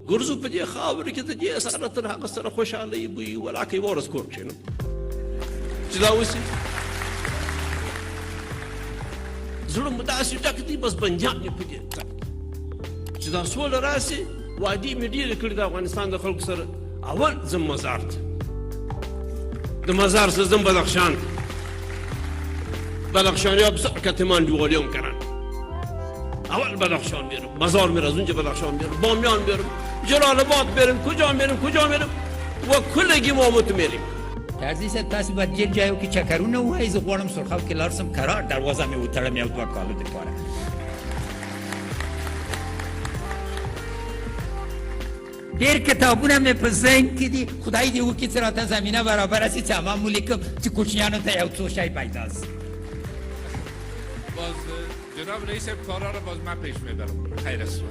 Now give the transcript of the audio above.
ګرځو په دې خاورې کې د دې سره تر هغه سره خوشحالۍ بوي ولاکې ورځ کور کښېنم چې دا وسي زړه مو داسې ډک دی بس بندیان مې په دې چې دا سوله راسي وعدې مې ډېرې کړي د افغانستان د خلکو سره اول ځم مزار ته د مزار څخه ځم بدخشان بدخشانیا بسیار کتمان جوغالیام کنن اول بدخشان میرم مزار میرم از اونجا بدخشان میرم بامیان میرم جلال آباد میرم کجا میرم و کلگی ماموت میریم عزیز تاسو باید یک جایو که چکرونه وای زه غواړم سرخاب کې لاړ سم قرار دروازه مې وتړم یو دوه کالو دپاره ډېر کتابونه مې په ذهن کې دي خدای دې وکړي چې راته زمینه برابره سي چې همه مو لیکم چې کوچنیانو ته یو څو شی پیدا سي باز جناب رئیس کارا رو باز من پیش میبرم خیر است